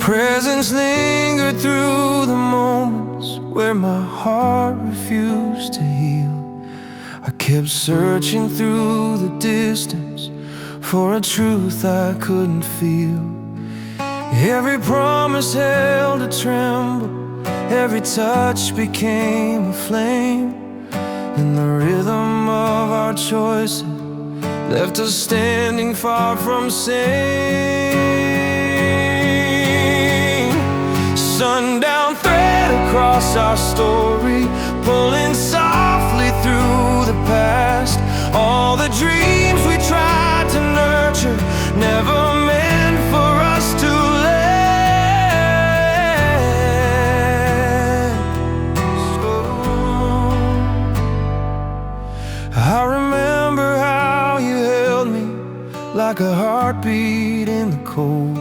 presence lingered through the moments where my heart refused to heal. I kept searching through the distance for a truth I couldn't feel. Every promise held a tremble, every touch became a flame, and the rhythm of our choices left us standing far from sane. Sundown thread across our story, pulling softly through the past. All the dreams we tried to nurture, never meant for us to last. Oh, I remember how you held me like a heartbeat in the cold,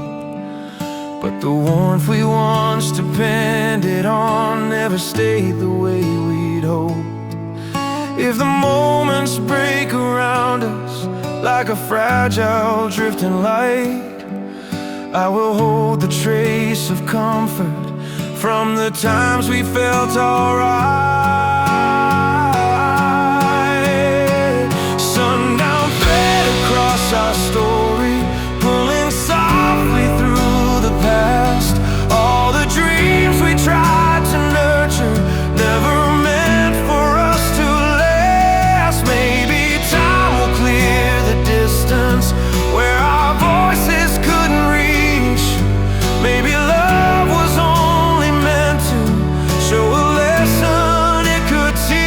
but the warmth we once depended on never stayed the way we'd hoped. If the moments break around us like a fragile drifting light, I will hold the trace of comfort from the times we felt alright. Sundown thread across our story, pulling softly through the past. All the dreams we tried to nurture, never meant for us to last. Maybe time will clear the distance where our voices couldn't reach. Maybe love was only meant to show a lesson it could teach.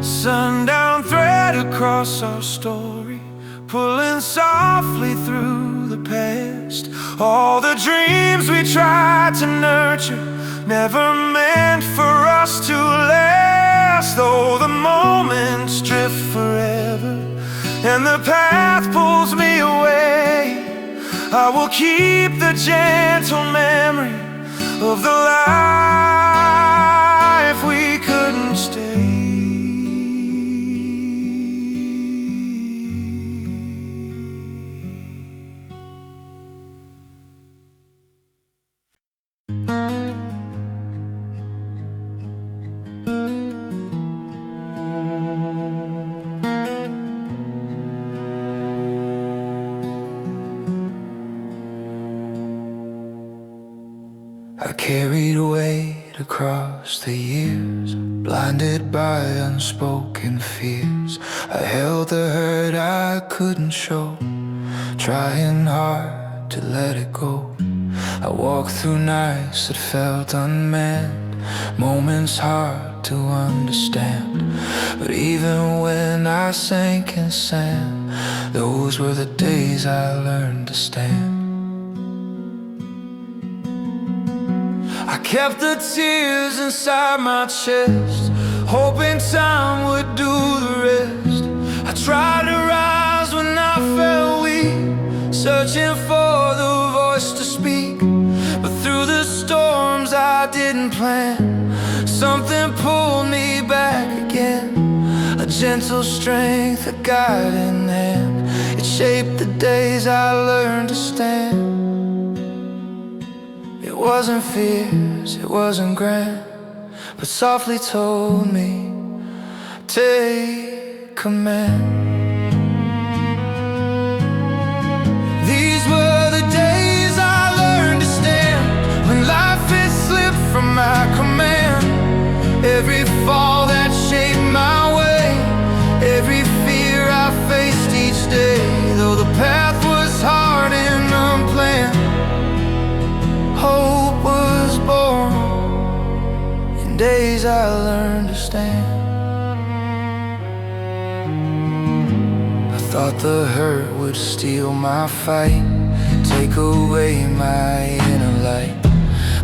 Sundown thread across our story, pulling softly through the past. All the dreams we tried to nurture, never meant for us to last. Though the moments drift forever and the path pulls me away, I will keep the gentle memory of the life we couldn't stay. I carried weight across the years, blinded by unspoken fears. I held the hurt I couldn't show, trying hard to let it go. I walked through nights that felt unmanned, moments hard to understand. But even when I sank in sand, those were the days I learned to stand. I kept the tears inside my chest, hoping time would do the rest. I tried to rise when I felt weak, searching for the voice to speak. But through the storms I didn't plan, something pulled me back again. A gentle strength, a guiding hand, it shaped the days I learned to stand. It wasn't fierce, it wasn't grand, but softly told me, take command. These were the days I learned to stand, when life had slipped from my command. Every fall that shaped my way, every fear I faced each day. Though the path was hard and unplanned, hope was born in days I learned to stand. I thought the hurt would steal my fight, take away my inner light.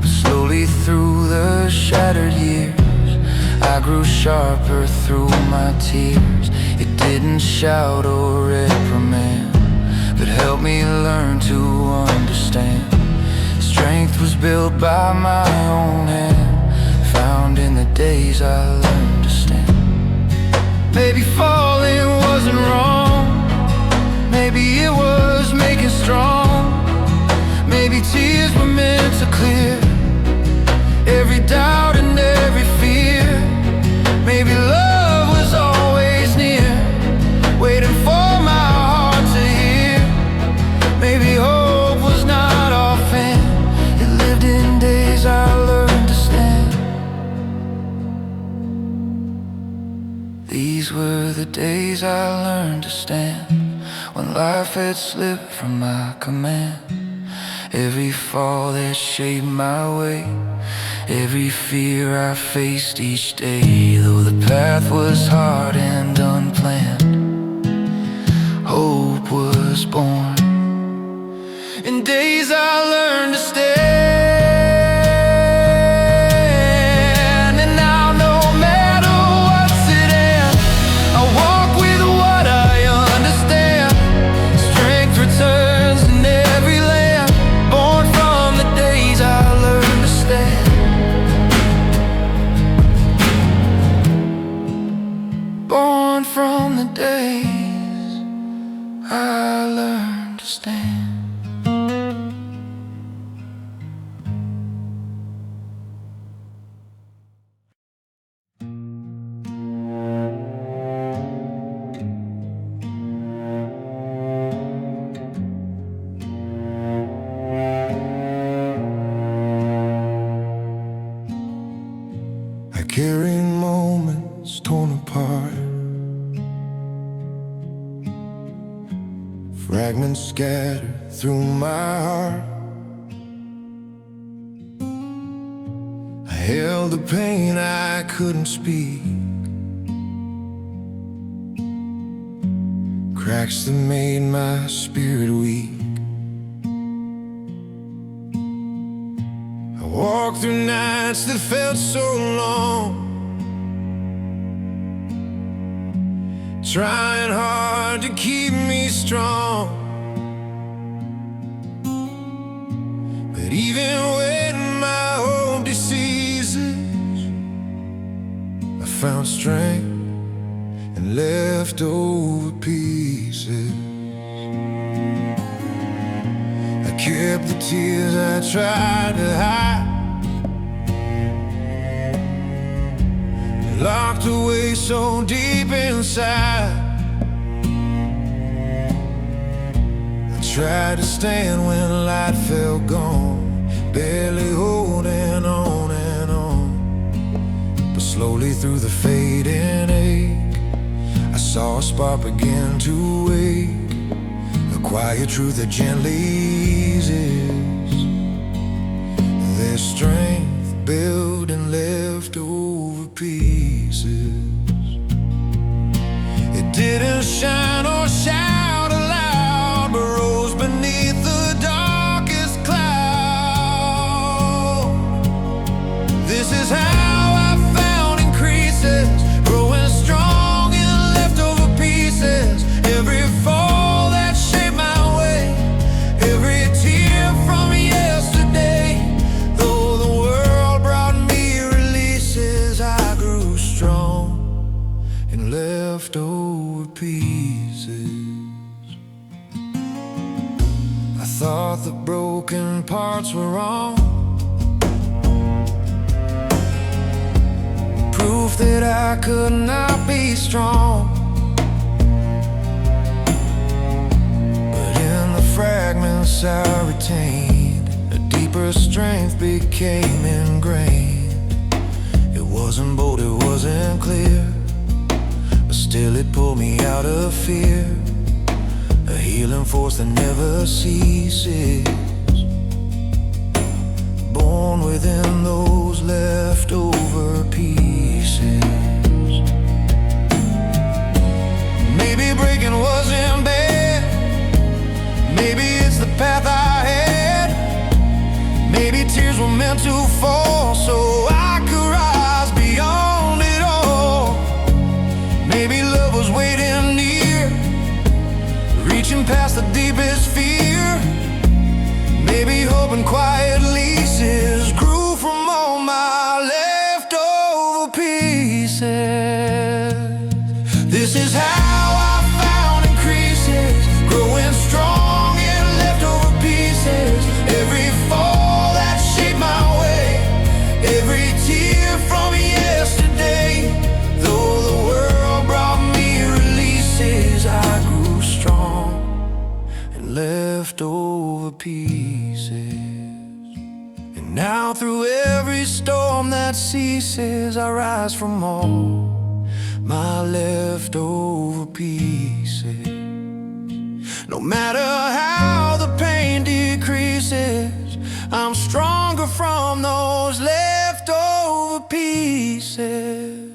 But slowly through the shattered years, I grew sharper through my tears. It didn't shout or reprimand, but helped me learn to understand. Strength was built by my own hand, found in the days I learned to stand. Maybe falling wasn't wrong, maybe it was making strong. Maybe tears were meant to clear every doubt and every fear. Maybe love was always near, waiting for my heart to hear. Maybe hope was not offhand, it lived in days I learned to stand. These were the days I learned to stand, when life had slipped from my command. Every fall that shaped my way, every fear I faced each day. Though the path was hard and unplanned, hope was born. In days I learned to stand. And now no matter what's at hand, I walk with what I understand. Strength returns in every land, born from the days I learned to stand. Born from the days I learned to stand. I carry moments torn apart, fragments scattered through my heart. I held the pain I couldn't speak, cracks that made my spirit weak. I walked through nights that felt so long, trying hard to keep me strong. But even when my hope deceases, I found strength and leftover pieces. I kept the tears I tried to hide, locked away so deep inside. I tried to stand when light felt gone, barely holding on and on. But slowly through the fading ache, I saw a spark begin to wake, a quiet truth that gently eases. There's strength built in leftover pieces. It didn't shine or shout aloud, but rose beneath the darkest cloud. This is how I found increases, growing strong in leftover pieces. Every fall that shaped my way, every tear from yesterday. Though the world brought me releases, I grew strong in leftover pieces. I thought the broken parts were wrong, proof that I could not be strong. But in the fragments I retained, a deeper strength became ingrained. It wasn't bold, it wasn't clear, but still it pulled me out of fear. A healing force that never ceases, born within those leftover pieces. Maybe breaking wasn't bad, maybe it's the path I quiet leases grew from all my leftover pieces. This is how I found increases, growing strong in leftover pieces. Every fall that shaped my way, every tear from yesterday. Though the world brought me releases, I grew strong in leftover pieces. And now through every storm that ceases, I rise from all my leftover pieces. No matter how the pain decreases, I'm stronger from those leftover pieces.